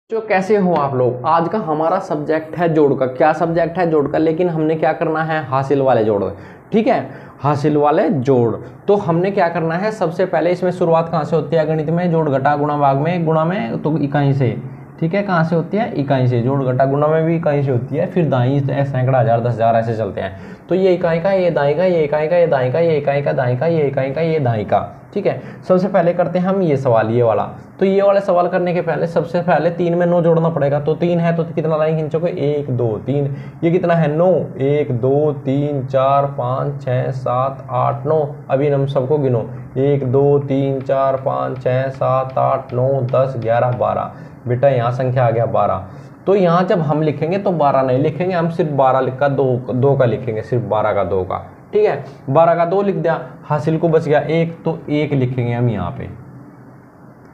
जो कैसे हो आप लोग। आज का हमारा सब्जेक्ट है जोड़ का। क्या सब्जेक्ट है? जोड़ का। लेकिन हमने क्या करना है? हासिल वाले जोड़। ठीक है, हासिल वाले जोड़। तो हमने क्या करना है, सबसे पहले इसमें शुरुआत कहाँ से होती है? गणित में जोड़ घटा गुणा भाग में, गुणा में तो इकाई से। ठीक है, कहाँ से होती है? इकाई से। जोड़ घटा गुणा में भी इकाई से होती है, फिर दाई सैकड़ा हजार 10,000 ऐसे चलते हैं। तो ये इकाई का, ये दाई का, ये इकाई का, ये दाई का, ये इकाई का, दाई का, ये इकाई का, ये दाई का। ठीक है, सबसे पहले करते हैं हम ये सवाल, ये वाला। तो ये वाले सवाल करने के पहले सबसे पहले 3 में 9 जोड़ना पड़ेगा। तो 3 है तो कितना लाइन खींचोगे? 1 2 3। ये कितना है? 9। 1 2 3 4 5 6 7 8 9। अभी हम सबको गिनो। 1 2 3 4 5 6 7 8 9 10 11 12। बेटा यहाँ संख्या आ गया 12। तो यहाँ जब हम लिखेंगे तो 12 नहीं लिखेंगे, हम सिर्फ 12 लिखा, दो का लिखेंगे, सिर्फ 12 का 2 का। ठीक है, 12 का 2 लिख दिया, हासिल को बच गया 1, तो 1 लिखेंगे हम यहाँ पे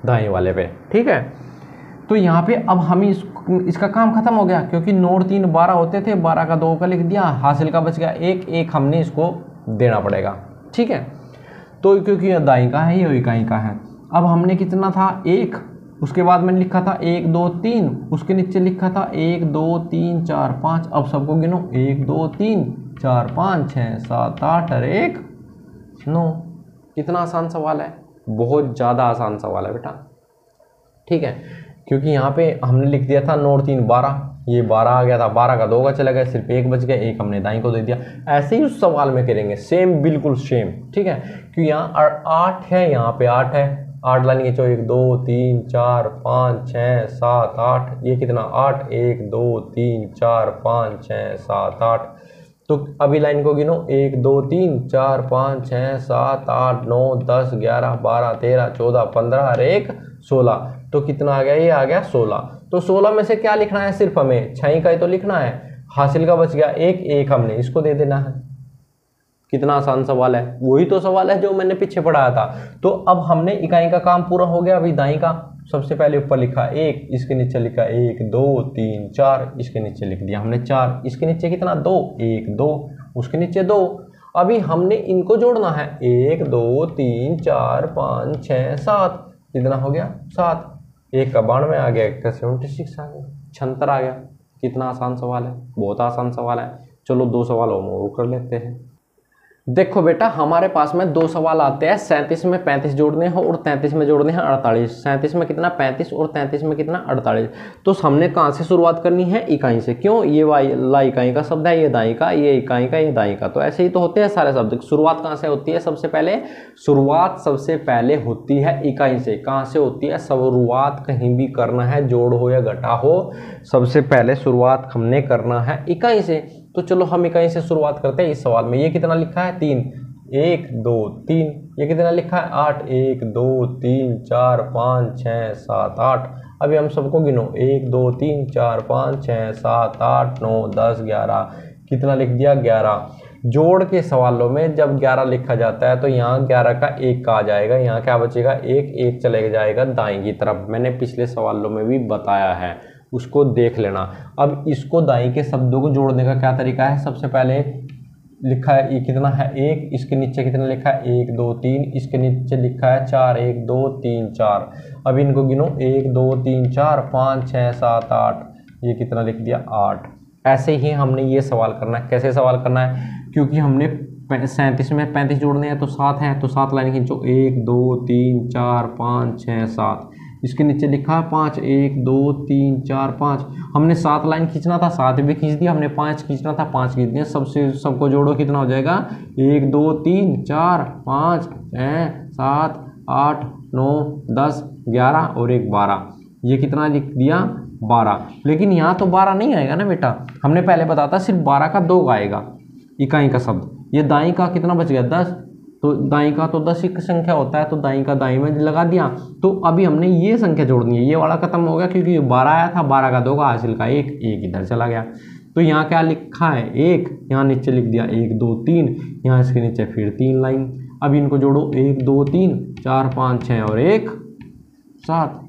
दाएं वाले पे। ठीक है, तो यहाँ पे अब हम इसका काम खत्म हो गया, क्योंकि 9 और 3 12 होते थे। 12 का 2 का लिख दिया, हासिल का बच गया 1, 1 हमने इसको देना पड़ेगा। ठीक है, तो क्योंकि यह दाई का है, ये इकाई का है। अब हमने कितना था? 1। उसके बाद मैंने लिखा था 1 2 3, उसके नीचे लिखा था 1 2 3 4 5। अब सबको गिनो। 1 2 3 4 5 6 7 8 और 1 9। कितना आसान सवाल है, बहुत ज़्यादा आसान सवाल है बेटा। ठीक है, क्योंकि यहाँ पे हमने लिख दिया था 9 और 3 12, ये 12 आ गया था, 12 का 2 का चला गया, सिर्फ 1 बच गया, 1 हमने दाई को दे दिया। ऐसे ही उस सवाल में करेंगे, सेम बिल्कुल सेम। ठीक है, क्योंकि यहाँ 8 है, यहाँ पे 8 है, 8 लाइन खींचो। 1 2 3 4 5 6 7 8। ये कितना? 8। 1 2 3 4 5 6 7 8। तो अभी लाइन को गिनो। 1 2 3 4 5 6 7 8 9 10 11 12 13 14 15 और 1 16। तो कितना आ गया? ये आ गया 16। तो 16 में से क्या लिखना है? सिर्फ हमें 6 का ही तो लिखना है। हासिल का बच गया 1, 1 हमने इसको दे देना है। कितना आसान सवाल है, वही तो सवाल है जो मैंने पीछे पढ़ाया था। तो अब हमने इकाई का काम पूरा हो गया। अभी दाई का सबसे पहले ऊपर लिखा 1, इसके नीचे लिखा 1 2 3 4, इसके नीचे लिख दिया हमने 4, इसके नीचे कितना? 2, 1 2, उसके नीचे 2। अभी हमने इनको जोड़ना है। 1 2 3 4 5 6 7। कितना हो गया? 7। 1 का 92 आ गया, 1 का 76 आ गया, 76 आ गया। कितना आसान सवाल है, बहुत आसान सवाल है। चलो 2 सवाल और कर लेते हैं। देखो बेटा, हमारे पास में 2 सवाल आते हैं। 37 में 35 जोड़ने हैं और 33 में जोड़ने हैं 48। 37 में कितना? 35 और 33 में कितना? 48। तो हमने कहाँ से शुरुआत करनी है? इकाई से। क्यों? ये वाला इकाई का शब्द है, ये दाई का, ये इकाई का, ये दाई का। तो ऐसे ही तो होते हैं सारे शब्द। शुरुआत कहाँ से होती है? सबसे पहले शुरुआत सबसे पहले होती है इकाई से। कहाँ से होती है शुरुआत? कहीं भी करना है, जोड़ हो या घटा हो, सबसे पहले शुरुआत हमने करना है इकाई से। तो चलो हम इकाई से शुरुआत करते हैं इस सवाल में। ये कितना लिखा है? 3। 1 2 3। ये कितना लिखा है? 8। 1 2 3 4 5 6 7 8। अभी हम सबको गिनो। 1 2 3 4 5 6 7 8 9 10 11। कितना लिख दिया? 11। जोड़ के सवालों में जब 11 लिखा जाता है तो यहाँ 11 का 1 का आ जाएगा। यहाँ क्या बचेगा? 1, 1 चले जाएगा दाईं की तरफ। मैंने पिछले सवालों में भी बताया है, उसको देख लेना। अब इसको दाई के शब्दों को जोड़ने का क्या तरीका है? सबसे पहले लिखा है, ये कितना है? 1, इसके नीचे कितना लिखा है? 1 2 3, इसके नीचे लिखा है 4। 1 2 3 4। अब इनको गिनो। 1 2 3 4 5 6 7 8। ये कितना लिख दिया? 8। ऐसे ही हमने ये सवाल करना है। कैसे सवाल करना है? क्योंकि हमने 37 में 35 जोड़ने हैं तो 7 है, तो 7 लाइन खींचो। 1 2 3 4 5 6 7। इसके नीचे लिखा है 5। 1 2 3 4 5। हमने 7 लाइन खींचना था, 7 भी खींच दिया। हमने 5 खींचना था, 5 खींच दिया। सबको जोड़ो, कितना हो जाएगा? 1 2 3 4 5 6 7 8 9 10 11 और 1 12। ये कितना लिख दिया? 12। लेकिन यहाँ तो 12 नहीं आएगा ना बेटा, हमने पहले बताया था सिर्फ 12 का 2 आएगा इकाई का शब्द। ये दाई का कितना बच गया? 10। तो दाई का तो 10 ही संख्या होता है, तो दाई का दाई में लगा दिया। तो अभी हमने ये संख्या जोड़नी है। ये वाला खत्म हो गया क्योंकि 12 आया था, 12 का 2 का, हासिल का 1, 1 इधर चला गया। तो यहाँ क्या लिखा है? 1। यहाँ नीचे लिख दिया 1 2 3। यहाँ इसके नीचे फिर 3 लाइन। अब इनको जोड़ो। 1 2 3 4 5 6 और 1 7।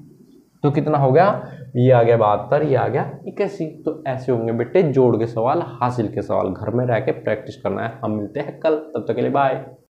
तो कितना हो गया? ये आ गया 72, ये आ गया 81। तो ऐसे होंगे बेटे जोड़ के सवाल, हासिल के सवाल। घर में रह के प्रैक्टिस करना है। हम मिलते हैं कल, तब तक के लिए बाय।